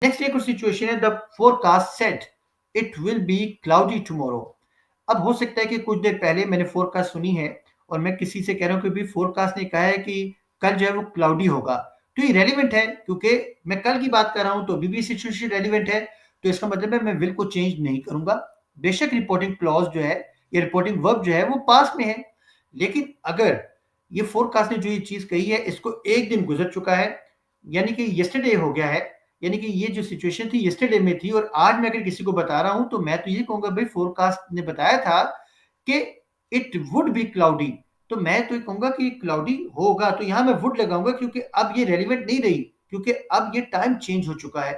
Next एक और situation है, the forecast said it will B cloudy tomorrow. अब हो सकता है कि कुछ देर पहले मैंने फोरकास्ट सुनी है और मैं किसी से कह रहा हूँ कि भी फोरकास्ट ने कहा है कि कल जो है वो क्लाउडी होगा, तो ये रेलिवेंट है क्योंकि मैं कल की बात कर रहा हूँ, तो अभी भी सिचुएशन रेलिवेंट है। तो इसका मतलब है मैं विल को चेंज नहीं करूंगा। बेशक रिपोर्टिंग क्लॉज जो है या रिपोर्टिंग वर्ब जो है वो पास में है, लेकिन अगर ये फोरकास्ट ने जो ये चीज कही है इसको एक दिन गुजर चुका है, यानी कि यस्टरडे हो गया है, यानी कि ये जो सिचुएशन थी यस्टरडे में थी और आज मैं अगर किसी को बता रहा हूं तो मैं तो ये कहूंगा भाई फोरकास्ट ने बताया था कि इट वुड बी क्लाउडी, तो मैं तो ये कहूंगा कि क्लाउडी होगा, तो यहां मैं वुड लगाऊंगा क्योंकि अब ये रेलिवेंट नहीं रही, क्योंकि अब ये टाइम चेंज हो चुका है।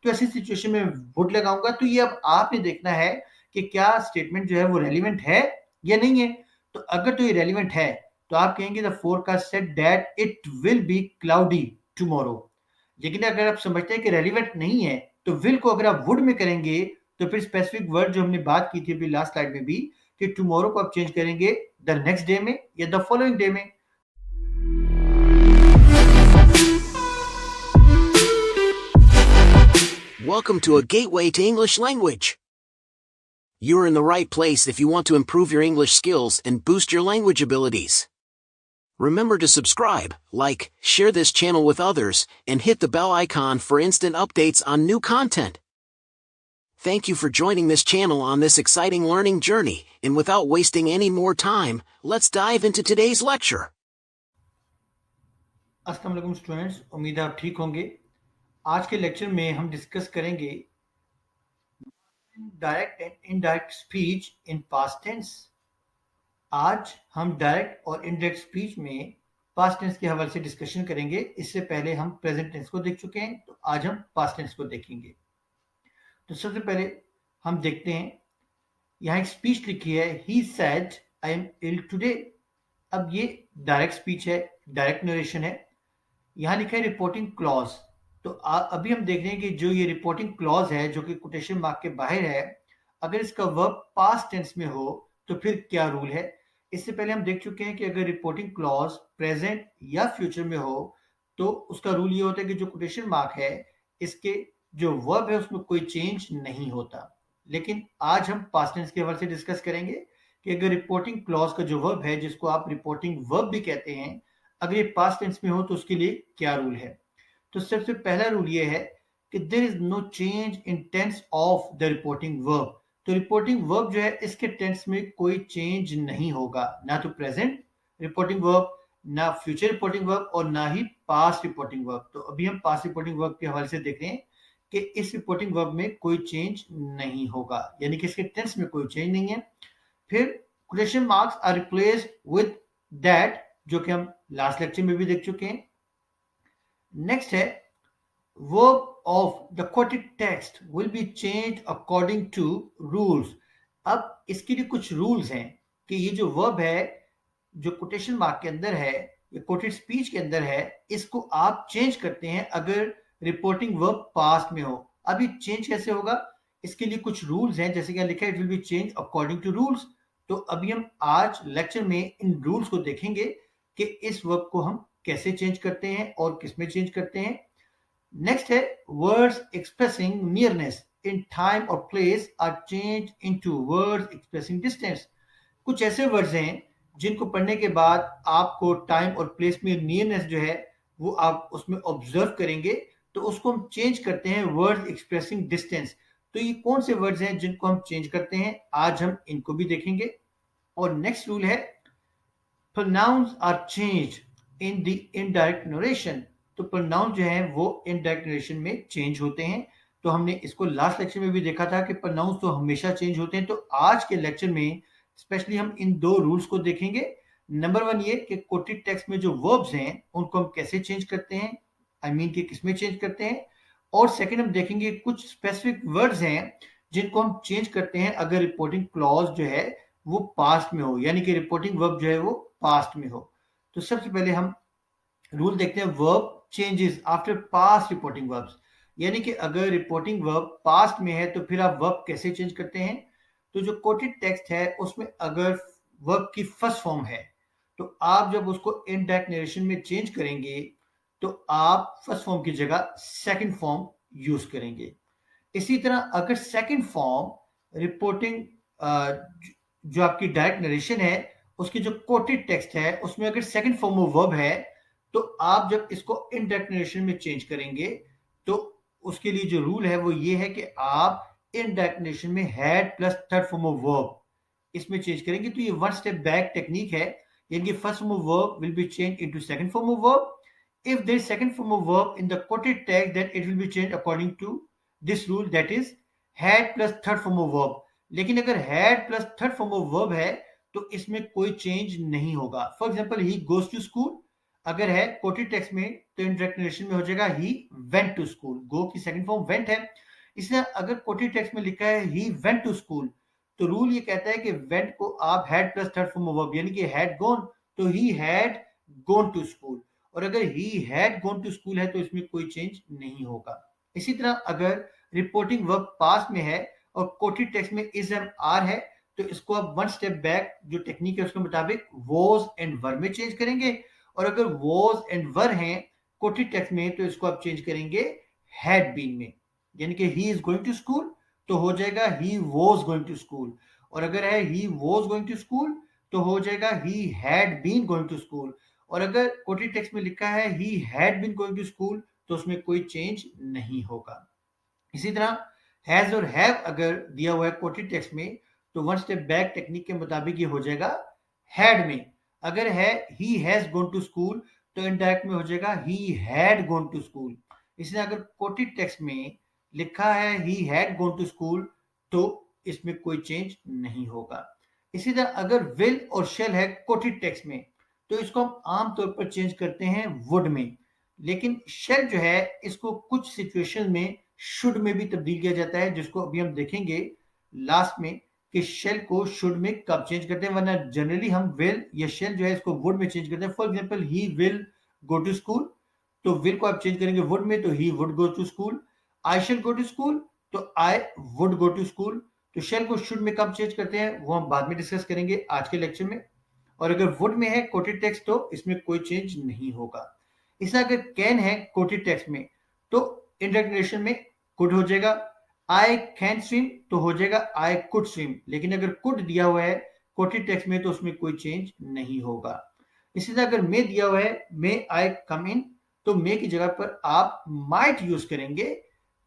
तो ऐसी सिचुएशन में वुड लगाऊंगा। तो ये अब आपने देखना है कि क्या स्टेटमेंट जो है वो रेलिवेंट है या नहीं है। तो अगर तो ये रेलिवेंट है तो आप कहेंगे the forecast said that it will B cloudy tomorrow. लेकिन अगर आप समझते हैं कि रेलिवेंट नहीं है तो विल को अगर आप वुड में करेंगे तो फिर स्पेसिफिक वर्ड जो हमने बात की थी अभी लास्ट स्लाइड में भी कि टुमारो को आप चेंज करेंगे द नेक्स्ट डे में या द फॉलोइंग डे में। Welcome to a gateway to English language. You're in the right place if you want to improve your English skills and boost your language abilities. Remember to subscribe, like, share this channel with others, and hit the bell icon for instant updates on new content. Thank you for joining this channel on this exciting learning journey, and without wasting any more time, let's dive into today's lecture. अस्सलाम वालेकुम students, उम्मीद है आप ठीक होंगे। आज के lecture में हम डिस्कस करेंगे direct and indirect speech in past tense. आज हम डायरेक्ट और इनडायरेक्ट स्पीच में पास्ट टेंस के हवाले से डिस्कशन करेंगे। इससे पहले हम प्रेजेंट टेंस को देख चुके हैं, तो आज हम पास्ट टेंस को देखेंगे। तो सबसे पहले हम देखते हैं, यहाँ एक स्पीच लिखी है, he said I am ill today. अब ये डायरेक्ट स्पीच है, डायरेक्ट नरेशन है। यहाँ लिखा है रिपोर्टिंग क्लॉज। तो अभी हम देख रहे हैं कि जो ये रिपोर्टिंग क्लॉज है जो कि कोटेशन मार्क के बाहर है, अगर इसका वर्ब पास्ट टेंस में हो तो फिर क्या रूल है। इससे पहले हम देख चुके हैं कि अगर रिपोर्टिंग क्लॉज प्रेजेंट या फ्यूचर में हो तो उसका रूल ये होता है कि जो कोटेशन मार्क है इसके जो वर्ब है उसमें कोई चेंज नहीं होता। लेकिन आज हम पास्ट टेंस के हवाले से डिस्कस करेंगे कि अगर रिपोर्टिंग क्लॉज का जो वर्ब है जिसको आप रिपोर्टिंग वर्ब भी कहते हैं, अगर ये पास्ट टेंस में हो तो उसके लिए क्या रूल है। तो सबसे पहला रूल ये है कि there is no change in tense of the reporting verb. तो रिपोर्टिंग वर्ब जो है इसके टेंस में कोई चेंज नहीं होगा, ना तो प्रेजेंट रिपोर्टिंग वर्ब, ना फ्यूचर रिपोर्टिंग वर्ब और ना ही पास्ट रिपोर्टिंग वर्ब। तो अभी हम पास्ट रिपोर्टिंग वर्ब के हवाले से देख रहे हैं कि इस रिपोर्टिंग वर्ब में कोई चेंज नहीं होगा, यानी कि इसके टेंस में कोई चेंज नहीं है। फिर question marks are replaced with that, जो कि हम लास्ट लेक्चर में भी देख चुके हैं। नेक्स्ट है verb of the quoted text will be changed according to rules। अब इसके लिए कुछ रूल्स हैं कि ये जो वर्ब है जो कोटेशन मार्क के अंदर है या कोटेड स्पीच के अंदर है, इसको आप चेंज करते हैं अगर रिपोर्टिंग वर्ब पास्ट में हो। अब ये चेंज कैसे होगा, इसके लिए कुछ रूल्स हैं, जैसे कि लिखा है it will be change according to rules. तो अभी हम आज लेक्चर में इन रूल्स को देखेंगे कि इस वर्ब को हम कैसे चेंज करते हैं और किस में चेंज करते हैं। नेक्स्ट है words expressing nearness in time or place are change into words expressing distance. कुछ ऐसे वर्ड्स हैं जिनको पढ़ने के बाद आपको टाइम और प्लेस में नियरनेस जो है वो आप उसमें ऑब्जर्व करेंगे, तो उसको हम चेंज करते हैं वर्ड्स एक्सप्रेसिंग डिस्टेंस। तो ये कौन से वर्ड्स हैं जिनको हम चेंज करते हैं, आज हम इनको भी देखेंगे। और नेक्स्ट रूल है pronouns are changed in the indirect narration। तो pronoun जो है वो indirect narration में चेंज होते हैं। तो हमने इसको लास्ट लेक्चर में भी देखा था कि pronouns तो हमेशा चेंज होते हैं। तो आज के लेक्चर में स्पेशली हम इन दो रूल्स को देखेंगे। नंबर वन ये कि कोटेड टेक्स्ट में जो वर्ब्स हैं उनको हम कैसे चेंज करते हैं, आई मीन कि किसमें चेंज करते हैं। और सेकंड हम देखेंगे कुछ स्पेसिफिक वर्ड्स हैं जिनको हम चेंज करते हैं अगर रिपोर्टिंग क्लॉज जो है वो पास्ट में हो, यानी कि रिपोर्टिंग वर्ब जो है वो पास्ट में हो। तो सबसे पहले हम रूल देखते हैं verb changes after past reporting verbs, यानी कि अगर रिपोर्टिंग वर्ब पास्ट में है तो फिर आप वर्ब कैसे चेंज करते हैं। तो जो कोटेड टेक्स्ट है उसमें अगर वर्ब की फर्स्ट फॉर्म है तो आप जब उसको इनडायरेक्ट नरेशन में चेंज करेंगे तो आप फर्स्ट फॉर्म की जगह सेकंड फॉर्म यूज करेंगे। इसी तरह अगर सेकंड फॉर्म रिपोर्टिंग जो आपकी डायरेक्ट नरेशन है उसकी जो कोटेड टेक्स्ट है उसमें अगर सेकंड फॉर्म ऑफ वर्ब है तो आप जब इसको इनडायरेक्ट नरेशन में चेंज करेंगे तो उसके लिए जो रूल है वो ये है कि आप इनडायरेक्ट नरेशन में had plus third form of verb इसमें चेंज करेंगे। तो ये वन स्टेप बैक टेक्निक है, यानी first form of verb will be change into second form of verb. If there is second form of verb in the quoted text, then it will be changed according to this rule, that is had plus third form of verb। लेकिन अगर had plus third form of verb है तो इसमें कोई change नहीं होगा। For example he goes to school अगर है quoted text में तो indirect narration में हो जाएगा he went to school। go की सेकंड फॉर्म went है, इसलिए अगर quoted text में लिखा है he went to school तो रूल ये कहता है कि went को आप had plus third form of verb यानी कि had gone तो he had gone to school, और अगर he had gone to school है तो इसमें कोई चेंज नहीं होगा। इसी तरह अगर रिपोर्टिंग वर्ब पास्ट में है और कोटेड टेक्स्ट में इज एंड आर है तो इसको आप वन स्टेप बैक जो टेक्निक है उसके मुताबिक वॉज एंड वर में चेंज करेंगे, और अगर वॉज एंड वर हैं कोटेड टेक्स्ट में तो इसको आप चेंज करेंगे हैड बीन में, यानी कि he is going to school तो हो जाएगा he was going to school, और अगर है he was going to school तो हो जाएगा he had been going to school, और अगर कोटेड टेक्स्ट में लिखा है he had been going to school तो उसमें कोई चेंज नहीं होगा। इसी तरह हैज और हैव अगर दिया हुआ है कोटेड टेक्स्ट में तो वन स्टेप बैक टेक्निक के मुताबिक ये हो जाएगा हैड में। अगर है he has gone to school तो इनडायरेक्ट में हो जाएगा he had gone to school. इसलिए अगर कोटेड टेक्स्ट में लिखा है he had gone to school तो इसमें कोई चेंज नहीं होगा। इसी तरह अगर विल और शेल है कोटेड टेक्स्ट में तो इसको हम आमतौर पर चेंज करते हैं वुड में, लेकिन शेल जो है इसको कुछ सिचुएशन में शुड में भी तब्दील किया जाता है, जिसको अभी हम देखेंगे लास्ट में कि शेल को शुड में कब चेंज करते हैं, वरना जनरली हम विल या शेल जो है इसको वुड में चेंज करते हैं। For example he will go to school तो विल को आप चेंज करेंगे वुड में तो he would go to school. I shall go to school तो I would go to school. तो शेल को शुड में कब चेंज करते हैं वो हम बाद में डिस्कस करेंगे आज के लेक्चर में। और अगर वुड में है कोटेड टेक्स्ट तो इसमें कोई चेंज नहीं होगा। इसलिए अगर कैन है कोटेड टेक्स्ट में तो इनडायरेक्ट नरेशन में कुड हो जाएगा, आई कैन स्विम तो हो जाएगा आई कुड स्विम, लेकिन अगर कुड दिया हुआ है कोटेड टेक्स्ट में तो उसमें कोई चेंज नहीं होगा। इसी तरह अगर मे दिया हुआ है मे आई कम इन तो मे की जगह पर आप माइट यूज करेंगे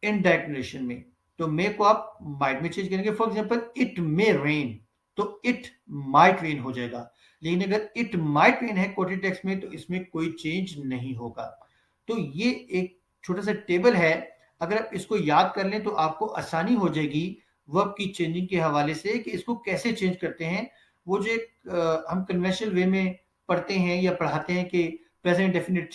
इनडायरेक्ट नरेशन में, तो मे को आप माइट में चेंज करेंगे। For example it may rain तो इट माइट रेन हो जाएगा, लेकिन अगर इट माइट रेन है कोटेड टेक्स्ट में तो इसमें कोई चेंज नहीं होगा। तो ये एक छोटा सा टेबल है, अगर आप इसको याद कर लें तो आपको आसानी हो जाएगी वर्ब की चेंजिंग के हवाले से कि इसको कैसे चेंज करते हैं। वो जो हम कन्वेंशनल वे में पढ़ते हैं या पढ़ाते हैं कि present definite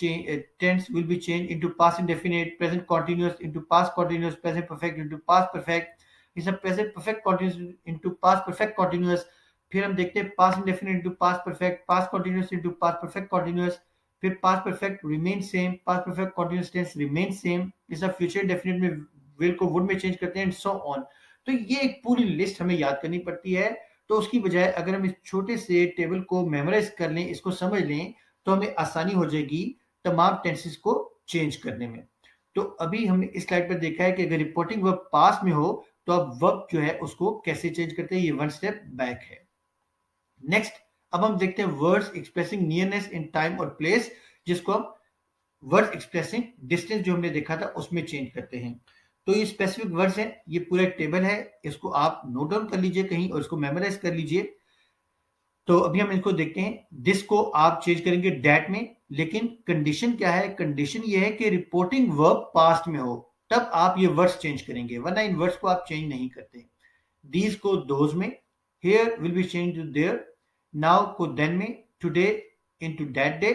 tense will be change into past indefinite, present continuous into past continuous, present perfect into past perfect, ये सब present perfect continuous into past perfect continuous. फिर हम देखते हैं past indefinite into past perfect, past continuous into past perfect continuous, फिर past perfect remain same, past perfect continuous tense remain same, ये सब future definite में विल को would में चेंज करते हैं एंड सो ऑन। तो ये एक पूरी लिस्ट हमें याद करनी पड़ती है, तो उसकी बजाय अगर हम इस छोटे से टेबल को मेमोराइज कर लें, इसको समझ लें तो हमें आसानी हो जाएगी तमाम टेंसेस को चेंज करने में। तो अभी हमने इस स्लाइड पर देखा है कि अगर रिपोर्टिंग वर्ब पास्ट में हो तो अब वर्ब जो है उसको कैसे चेंज करते हैं, ये वन स्टेप बैक है। नेक्स्ट अब हम देखते हैं words expressing nearness in time or place, जिसको हम वर्ड्स एक्सप्रेसिंग डिस्टेंस जो हमने देखा था उसमें चेंज करते हैं। तो ये स्पेसिफिक वर्ड्स हैं, ये पूरा एक टेबल है, इसको आप नोट डाउन कर लीजिए कहीं और इसको मेमोराइज कर लीजिए। तो अभी हम इसको देखते हैं। दिस को आप चेंज करेंगे डैट में, लेकिन कंडीशन क्या है, कंडीशन ये है कि रिपोर्टिंग वर्ब पास्ट में हो तब आप ये वर्ड्स चेंज करेंगे, वरना इन वर्ड्स को आप चेंज नहीं करते। दीज को दोज में, here will be change to there, now को देन में, today into that day,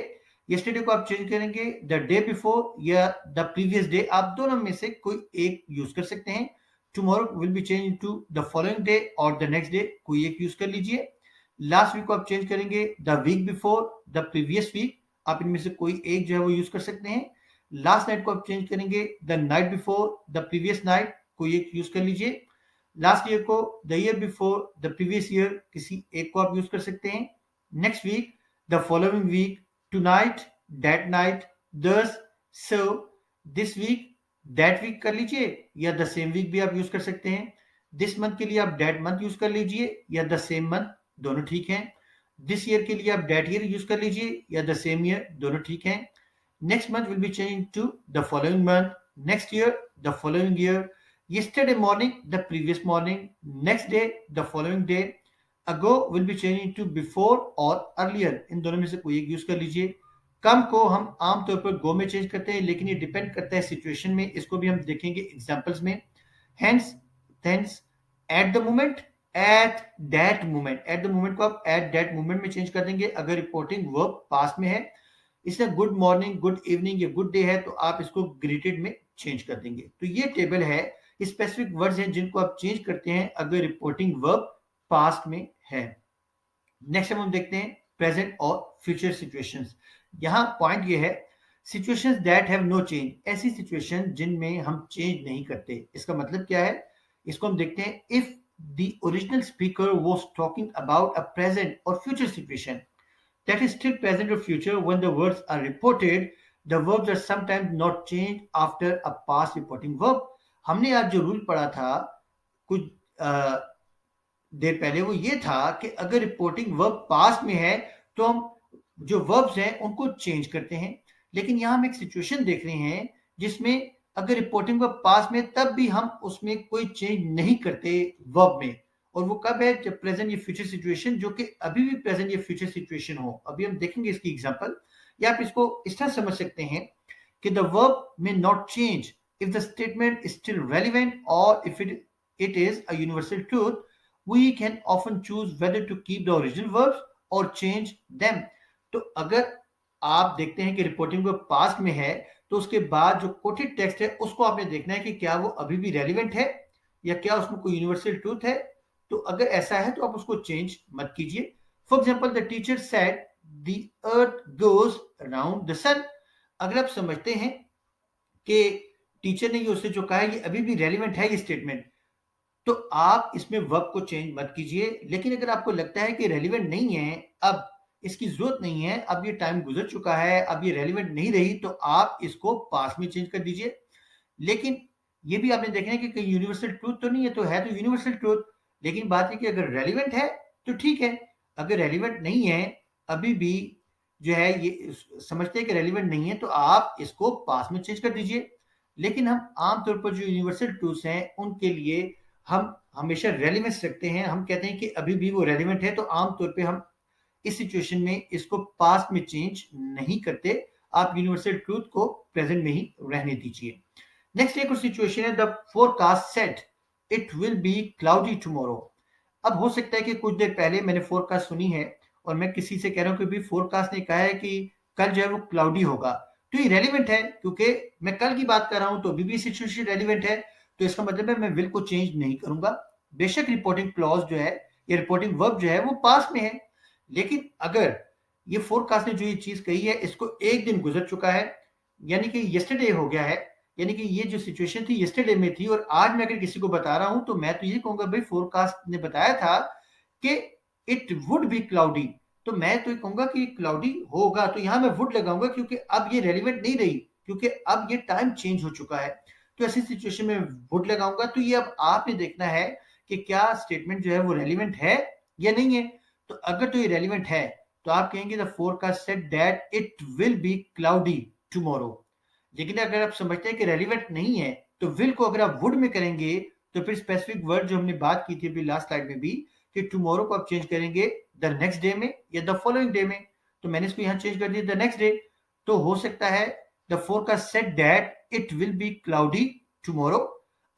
yesterday को आप चेंज करेंगे द डे बिफोर या द प्रीवियस डे, आप दोनों में से कोई एक यूज कर सकते हैं। Tomorrow will be change to the following day और द नेक्स्ट डे, कोई एक यूज कर लीजिए। लास्ट वीक को आप चेंज करेंगे the week before the previous week, आप इनमें से कोई एक जो है वो यूज कर सकते हैं। लास्ट नाइट को आप चेंज करेंगे the night before the previous night, कोई एक यूज कर लीजिए। लास्ट ईयर को the year before the previous year, किसी एक को आप यूज कर सकते हैं। Next week the following week, tonight, that night, this, so, this week, that week कर लीजिए या द सेम वीक भी आप यूज कर सकते हैं। दिस मंथ के लिए आप दैट मंथ यूज कर लीजिए या द सेम मंथ, दोनों ठीक हैं। दिस ईयर के लिए आप दैट ईयर यूज कर लीजिए या द सेम ईयर, दोनों ठीक हैं। Next month will be change to the following month, next year the following year, yesterday morning the previous morning, next day the following day, ago will be changing to before और earlier, इन दोनों में से कोई एक use कर लीजिए। कम को हम आमतौर पर गो में चेंज करते हैं, लेकिन ये डिपेंड करता है सिचुएशन में, इसको भी हम देखेंगे एग्जांपल्स में। Hence, thence, at the moment, at that moment, at the moment को आप एट दैट मोमेंट में चेंज कर देंगे अगर रिपोर्टिंग वर्ब पास्ट में है। इसमें गुड मॉर्निंग, गुड इवनिंग या गुड डे है तो आप इसको ग्रीटेड में चेंज कर देंगे। तो ये टेबल है, स्पेसिफिक वर्ड्स हैं जिनको आप चेंज करते हैं अगर रिपोर्टिंग वर्ब पास्ट में है। नेक्स्ट हम देखते हैं प्रेजेंट और फ्यूचर सिचुएशंस। यहां पॉइंट ये है, situations that have no change, ऐसी सिचुएशन जिनमें हम चेंज नहीं करते। इसका मतलब क्या है, इसको हम देखते हैं। If the original speaker was talking about a present or future situation that is still present or future when the words are reported, the verbs are sometimes not changed after a past reporting verb। हमने आज जो rule पढ़ा था कुछ देर पहले, वो ये था कि अगर रिपोर्टिंग वर्ब पास्ट में है तो हम जो वर्ब्स हैं उनको चेंज करते हैं। लेकिन यहां हम एक सिचुएशन देख रहे हैं जिसमें अगर रिपोर्टिंग वर्ब पास्ट में तब भी हम उसमें कोई चेंज नहीं करते वर्ब में। और वो कब है, जब प्रेजेंट या फ्यूचर सिचुएशन, जो कि अभी भी प्रेजेंट या फ्यूचर सिचुएशन हो। अभी हम देखेंगे इसकी एग्जांपल। या आप इसको इस तरह समझ सकते हैं कि द वर्ब में not change if the statement is still relevant or if it is a universal truth, we can often choose whether to keep the original verbs or change them। तो अगर आप देखते हैं कि रिपोर्टिंग वर्ब पास्ट में है तो उसके बाद जो कोटेड टेक्स्ट है उसको आपने देखना है कि क्या वो अभी भी रेलिवेंट है या क्या उसमें कोई यूनिवर्सल ट्रूथ है। तो अगर ऐसा है तो आप उसको चेंज मत कीजिए। For example, the teacher said the earth goes around the sun. अगर आप समझते हैं कि टीचर ने ये उससे जो कहा है ये अभी भी रेलिवेंट है ये स्टेटमेंट, तो आप इसमें वर्ब को चेंज मत कीजिए। लेकिन अगर आपको लगता है कि रेलिवेंट नहीं है, अब इसकी जरूरत नहीं है, अब ये टाइम गुजर चुका है, अब ये रेलिवेंट नहीं रही, तो आप इसको पास्ट में चेंज कर दीजिए। लेकिन ये भी आपने देखना है कि कहीं यूनिवर्सल ट्रूथ तो नहीं है, तो है तो यूनिवर्सल ट्रूथ। लेकिन बात है कि अगर रेलिवेंट है तो ठीक है, अगर रेलिवेंट नहीं है, अभी भी जो है ये समझते हैं कि रेलिवेंट नहीं है, तो आप इसको पास्ट में चेंज कर दीजिए। लेकिन हम आमतौर पर जो यूनिवर्सल ट्रूथ्स हैं उनके लिए हम हमेशा रेलिवेंस रखते हैं। हम कहते हैं कि अभी भी वो रेलिवेंट है, तो आमतौर पे हम इस सिचुएशन में इसको पास्ट में चेंज नहीं करते। आप यूनिवर्सल ट्रूथ को प्रेजेंट में ही रहने दीजिए। नेक्स्ट एक और सिचुएशन है, the forecast said it will B cloudy tomorrow. अब हो सकता है कि कुछ देर पहले मैंने फोरकास्ट सुनी है और मैं किसी से कह रहा हूं कि भी फोरकास्ट ने कहा है कि कल जो है वो क्लाउडी होगा, तो ये रेलिवेंट है क्योंकि मैं कल की बात कर रहा हूं, तो अभी भी सिचुएशन रेलिवेंट है। तो इसका मतलब है मैं विल को चेंज नहीं करूंगा। बेशक रिपोर्टिंग क्लॉज जो है या रिपोर्टिंग वर्ब जो है वो पास में है, लेकिन अगर ये फोरकास्ट ने जो ये चीज कही है इसको एक दिन गुजर चुका है, यानी कि यस्टरडे हो गया है, यानी कि ये जो सिचुएशन थी यस्टरडे में थी और आज मैं अगर किसी को बता रहा हूं तो मैं तो ये कहूंगा भाई फोरकास्ट ने बताया था कि इट वुड बी क्लाउडी, तो मैं तो ये कहूंगा कि क्लाउडी होगा। तो यहां मैं वुड लगाऊंगा क्योंकि अब ये रेलिवेंट नहीं रही, क्योंकि अब ये टाइम चेंज हो चुका है। तो ऐसी सिचुएशन में वुड लगाऊंगा। तो ये अब आपने देखना है कि क्या स्टेटमेंट जो है वो रेलिवेंट है या नहीं है। तो अगर तो ये रेलिवेंट है तो आप कहेंगे the forecast said that it will B cloudy tomorrow. लेकिन अगर आप समझते हैं कि रेलिवेंट नहीं है तो विल को अगर आप वुड में करेंगे तो फिर स्पेसिफिक वर्ड जो हमने बात की थी अभी लास्ट स्लाइड में भी कि टुमारो को आप चेंज करेंगे द नेक्स्ट डे में या द फॉलोइंग डे में। तो मैंने इसको यहां चेंज कर दिया द नेक्स्ट डे। तो हो सकता है the forecast said that it will B cloudy tomorrow.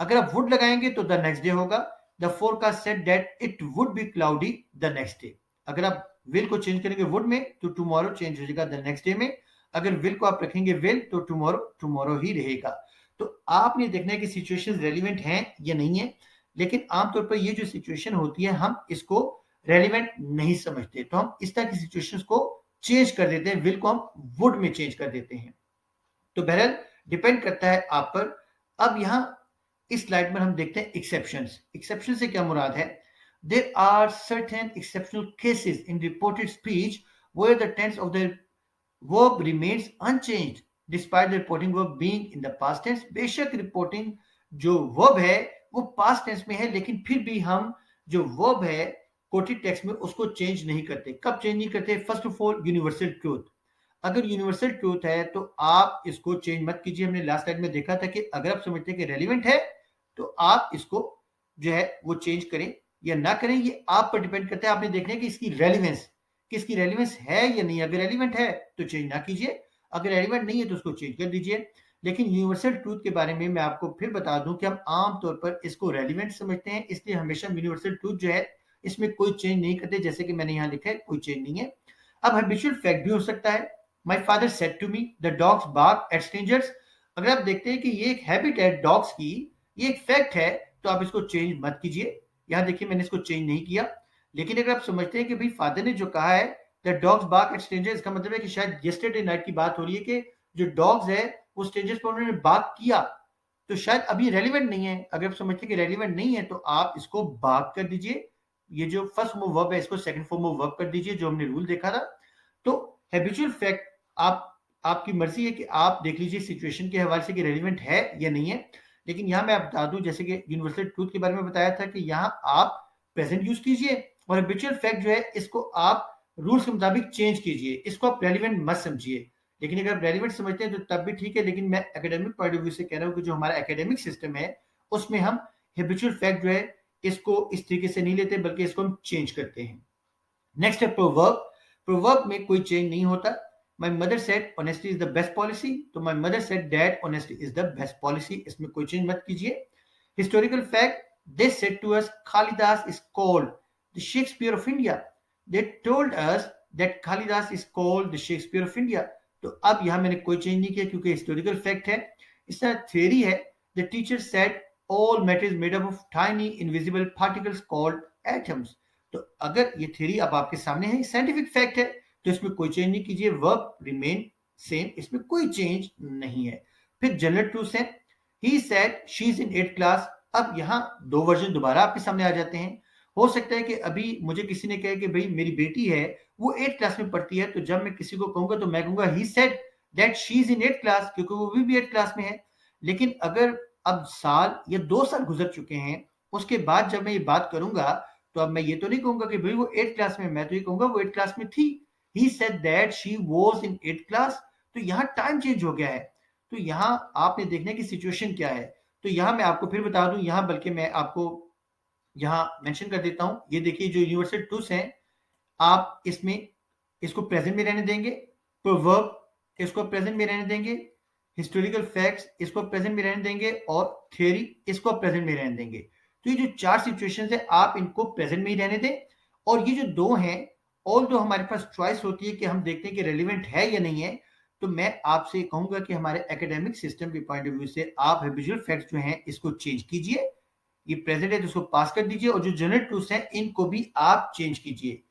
अगर आप वुड लगाएंगे तो द नेक्स्ट डे होगा the forecast said that it would be cloudy the next day. अगर आप विल को चेंज करेंगे वुड में तो टुमारो चेंज हो जाएगा द नेक्स्ट डे में। अगर विल को आप रखेंगे विल तो टुमारो टुमारो ही रहेगा। तो आपने देखना है कि सिचुएशंस रेलिवेंट हैं या नहीं है। लेकिन आमतौर पर ये जो सिचुएशन होती है हम इसको रेलिवेंट नहीं समझते, तो हम इस तरह की सिचुएशंस को चेंज कर देते हैं, विल को हम वुड में चेंज कर देते हैं। तो बहरहाल डिपेंड करता है आप पर। अब यहां इस स्लाइड में हम देखते हैं एक्सेप्शंस। एक्सेप्शन से क्या मुराद है, there are certain exceptional cases in reported speech where the tense of the verb remains unchanged despite the reporting verb being in the past tense, बेशक रिपोर्टिंग जो वर्ब है वो पास्ट टेंस में है, लेकिन फिर भी हम जो वर्ब है कोटेड टेक्स्ट में उसको चेंज नहीं करते। कब चेंज नहीं करते? First of all universal truth, अगर यूनिवर्सल ट्रूथ है तो आप इसको चेंज मत कीजिए। हमने लास्ट स्लाइड में देखा था कि अगर आप समझते हैं कि रेलिवेंट है तो आप इसको जो है वो चेंज करें या ना करें, ये आप पर डिपेंड करता है। आपने देखना है कि इसकी रेलिवेंस है या नहीं। अगर रेलिवेंट है तो चेंज ना कीजिए, अगर रेलिवेंट नहीं है तो उसको चेंज कर दीजिए। लेकिन यूनिवर्सल ट्रूथ के बारे में मैं आपको फिर बता दूं कि हम आमतौर पर इसको रेलिवेंट समझते हैं, इसलिए हमेशा यूनिवर्सल ट्रूथ जो है इसमें कोई चेंज नहीं करते, जैसे कि मैंने यहाँ लिखा है कोई चेंज नहीं है। अब हैबिचुअल फैक्ट भी हो सकता है। My father said to me the dogs bark at strangers. अगर आप देखते हैं कि ये एक हैबिट है डॉग्स की, ये एक फैक्ट है, तो आप इसको चेंज मत कीजिए। यहाँ देखिए मैंने इसको चेंज नहीं किया। लेकिन अगर आप समझते हैं कि भाई फादर ने जो कहा है the dogs bark at strangers, इसका मतलब है कि शायद यस्टरडे नाइट की बात हो रही है कि जो डॉग्स है वो स्ट्रेंजर्स पर उन्होंने बार्क किया, तो शायद अभी रेलिवेंट नहीं है। अगर आप समझते हैं कि रेलिवेंट नहीं है तो आप इसको बार्क कर दीजिए। ये जो फर्स्ट फॉर्म ऑफ वर्ब है इसको सेकंड फॉर्म ऑफ वर्ब कर दीजिए, जो हमने रूल देखा था। तो हैबिचुअल फैक्ट आप आपकी मर्जी है कि आप देख लीजिए सिचुएशन के हवाले से कि रेलिवेंट है या नहीं है। लेकिन यहाँ मैं बता दूं, जैसे कि यूनिवर्सल ट्रूथ के बारे में बताया था कि यहाँ आप प्रेजेंट यूज कीजिए और हैबिचुअल फैक्ट जो है इसको आप रूल्स के मुताबिक चेंज कीजिए, इसको आप रेलिवेंट मत समझिए। लेकिन अगर आप रेलिवेंट समझते हैं तो तब भी ठीक है, लेकिन मैं एकेडमिक पॉइंट ऑफ व्यू से कह रहा हूँ कि जो हमारा एकेडमिक सिस्टम है उसमें हम हैबिचुअल फैक्ट जो है इसको इस तरीके से नहीं लेते, बल्कि इसको हम चेंज करते हैं। नेक्स्ट है प्रोवर्ब। प्रोवर्ब में कोई चेंज नहीं होता। My mother said honesty is the best policy, तो my mother said that honesty is the best policy, इसमें कोई चेंज मत कीजिए। Historical fact, they said to us Kalidas is called the Shakespeare of India. They told us that Kalidas is called the Shakespeare of India. तो अब यहां मैंने कोई change नहीं किया क्योंकि हिस्टोरिकल फैक्ट है। इस तरह थ्योरी है, the teacher said all matter is made up of tiny invisible particles called atoms. तो अगर ये थ्योरी अब आपके सामने है, साइंटिफिक फैक्ट है, तो इसमें कोई चेंज नहीं कीजिए, वर्ब रिमेन सेम, इसमें कोई चेंज नहीं है। फिर जनरल ट्रूथ है, he said she is in 8th class. अब यहाँ दो वर्जन दोबारा आपके सामने आ जाते हैं। हो सकता है कि अभी मुझे किसी ने कहा कि भाई मेरी बेटी है वो 8th क्लास में पढ़ती है, तो जब मैं किसी को कहूंगा तो मैं कहूंगा he said that she is in 8th class, क्योंकि वो भी 8th क्लास में है। लेकिन अगर अब साल या 2 साल गुजर चुके हैं, उसके बाद जब मैं ये बात करूंगा तो अब मैं ये तो नहीं कहूंगा कि भाई वो 8th क्लास में, मैं तो ये कहूंगा वो 8th क्लास में थी। He said that she was in 8th class. तो यहाँ टाइम चेंज हो गया है। तो यहाँ आपने देखने की सिचुएशन क्या है। तो यहाँ मैं आपको फिर बता दूं, यहाँ बल्कि मैं आपको यहाँ मेंशन कर देता हूं। ये देखिए जो यूनिवर्सल ट्रूथ्स हैं, आप इसमें इसको प्रेजेंट में रहने देंगे, प्रोवर्ब इसको प्रेजेंट में रहने देंगे, हिस्टोरिकल फैक्ट्स इसको प्रेजेंट में रहने देंगे, और थ्योरी इसको प्रेजेंट में रहने देंगे। तो ये जो 4 सिचुएशंस है आप इनको प्रेजेंट में ही रहने दें। और ये जो 2 हैं, ऑल दो हमारे पास चॉइस होती है कि हम देखते हैं कि रेलिवेंट है या नहीं है, तो मैं आपसे कहूंगा कि हमारे एकेडमिक सिस्टम के पॉइंट ऑफ व्यू से आप हैबिचुअल फैक्ट्स जो हैं इसको चेंज कीजिए। ये प्रेजेंट है तो उसको पास कर दीजिए, और जो जनरल ट्रूथ्स हैं इनको भी आप चेंज कीजिए।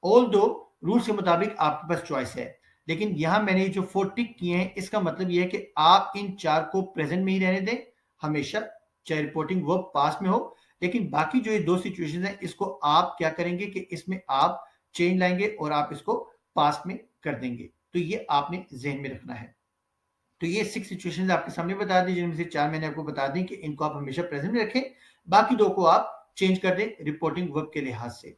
ऑल दो रूल्स के मुताबिक आपके पास चॉइस है। लेकिन यहां मैंने जो 4 टिक किए हैं इसका मतलब यह है कि आप इन 4 को प्रेजेंट में ही रहने दें हमेशा, चाहे रिपोर्टिंग वर्ब पास में हो। लेकिन बाकी जो ये 2 सिचुएशंस हैं इसको आप क्या करेंगे कि इसमें आप चेंज लाएंगे और आप इसको पास में कर देंगे। तो ये आपने जहन में रखना है। तो ये 6 सिचुएशंस आपके सामने बता दी, जिनमें से 4 मैंने आपको बता दी कि इनको आप हमेशा प्रेजेंट में रखें, बाकी 2 को आप चेंज कर दें रिपोर्टिंग वर्ब के लिहाज से।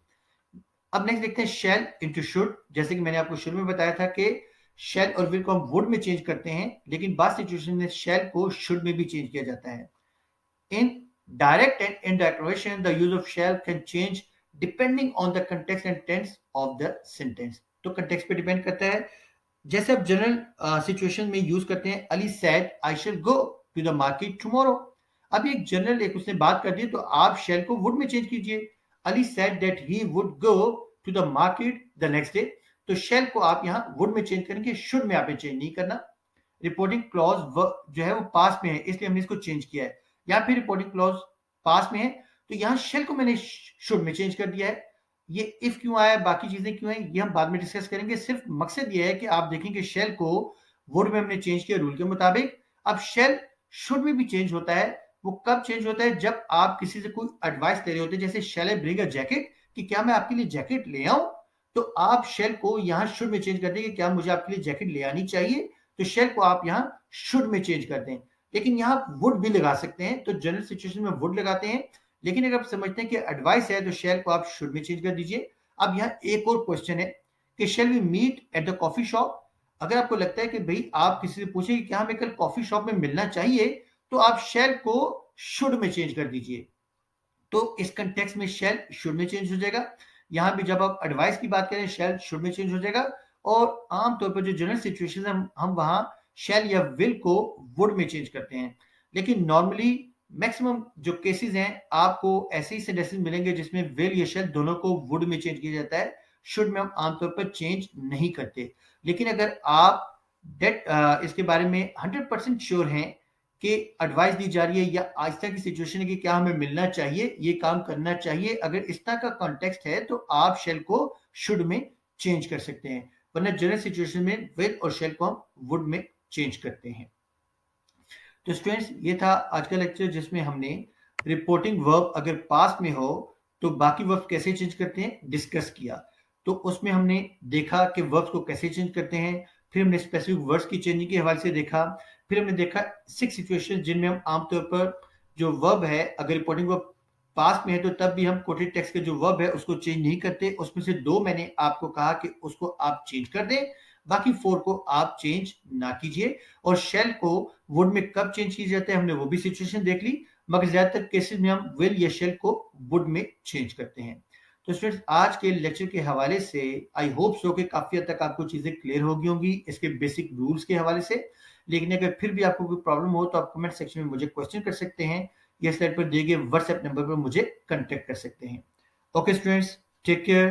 अब नेक्स्ट देखते हैं शैल इनटू शुड। जैसे कि मैंने आपको शुरू में बताया था कि शैल और विल को हम वुड में चेंज करते हैं, लेकिन बाद सिचुएशन में शैल को शुड में भी चेंज किया जाता है। In direct and indirect operation the use of shall can change depending on the context and tense of the sentence. तो कंटेक्स्ट पे डिपेंड करता है। जैसे आप जनरल सिचुएशन में यूज करते हैं, Ali said I shall go to the market tomorrow. अब एक जनरल एक उसने बात कर दी, तो आप शैल को वुड में चेंज कीजिए। Ali said that he would go to the market the next day. तो शैल को आप यहाँ वुड में चेंज करेंगे, शुड में आपने चेंज नहीं करना। रिपोर्टिंग क्लॉज जो है वो पास में है, इसलिए हमने इसको चेंज किया है। यहाँ फिर रिपोर्टिंग क्लॉज पास में है, तो यहाँ शेल को मैंने शुड में चेंज कर दिया है। ये इफ क्यों आया, बाकी चीजें क्यों है, ये हम बाद में डिस्कस करेंगे। सिर्फ मकसद ये है कि आप देखेंगे शेल को वुड में हमने चेंज किया रूल के मुताबिक। अब शेल शुड में भी चेंज होता है। वो कब चेंज होता है? जब आप किसी से कोई एडवाइस ले रहे होते हैं, जैसे shall I bring a jacket, कि क्या मैं आपके लिए जैकेट ले आऊं, तो आप शेल को यहाँ शुड में चेंज कर देंगे, क्या मुझे आपके लिए जैकेट ले आनी चाहिए। तो शेल को आप यहाँ शुड में चेंज कर दें। लेकिन यहाँ आप वुड भी लगा सकते हैं, तो जनरल सिचुएशन में वुड लगाते हैं, लेकिन अगर आप समझते हैं कि एडवाइस है तो शेल को आप शुड में चेंज कर दीजिए। अब यहाँ एक और क्वेश्चन है कि shall we meet at the coffee shop. अगर आपको लगता है कि भाई आप किसी से पूछे कि क्या हमें कल कॉफी शॉप में मिलना चाहिए, तो आप शेल को शुड में चेंज कर दीजिए। तो इस कंटेक्स्ट में शेल शुड में चेंज हो जाएगा। यहाँ भी जब आप एडवाइस की बात करें शेल शुड में चेंज हो जाएगा, और आमतौर पर जो जनरल सिचुएशन है हम वहां शेल या विल को वुड में चेंज करते हैं। लेकिन नॉर्मली मैक्सिमम जो केसेस हैं आपको ऐसे ही सेंटेंसेस मिलेंगे जिसमें विल या शेल दोनों को वुड में चेंज किया जाता है। शुड में हम आमतौर पर चेंज नहीं करते। लेकिन अगर आप इसके बारे में 100% श्योर हैं कि एडवाइस दी जा रही है या आज तक की सिचुएशन है कि क्या हमें मिलना चाहिए, ये काम करना चाहिए, अगर इस तरह का कॉन्टेक्स्ट है तो आप शेल को शुड में चेंज कर सकते हैं, वरना जनरल सिचुएशन में विल और शेल को हम वुड में चेंज करते हैं। तो स्टूडेंट्स, ये था आज का लेक्चर जिसमें हमने रिपोर्टिंग वर्ब अगर पास्ट में हो तो बाकी वर्ब कैसे चेंज करते हैं डिस्कस किया। तो उसमें हमने देखा कि वर्ब्स को कैसे चेंज करते हैं, फिर हमने स्पेसिफिक वर्ड्स की चेंजिंग के हवाले से देखा, फिर हमने देखा 6 सिचुएशन जिनमें हम आमतौर पर जो वर्ब है अगर रिपोर्टिंग वर्ब पास्ट में है तो तब भी हम कोटेड टेक्स्ट के जो वर्ब है उसको चेंज नहीं करते। उसमें से 2 मैंने आपको कहा कि उसको आप चेंज कर दें, बाकी 4 को आप चेंज ना कीजिए। और शेल को वुड में कब चेंज किया जाता है हमने वो भी सिचुएशन देख ली, मगर ज्यादातर केसेस में हम विल या शेल को वुड में चेंज करते हैं। तो स्टूडेंट्स, आज के लेक्चर के हवाले से आई होप सो कि काफी हद तक आपको चीजें क्लियर होगी होंगी इसके बेसिक रूल्स के हवाले से। लेकिन अगर फिर भी आपको कोई प्रॉब्लम हो तो आप कमेंट सेक्शन में मुझे क्वेश्चन कर सकते हैं या स्लाइड पर दिए गए व्हाट्सएप नंबर पर मुझे कांटेक्ट कर सकते हैं। Okay students, take care.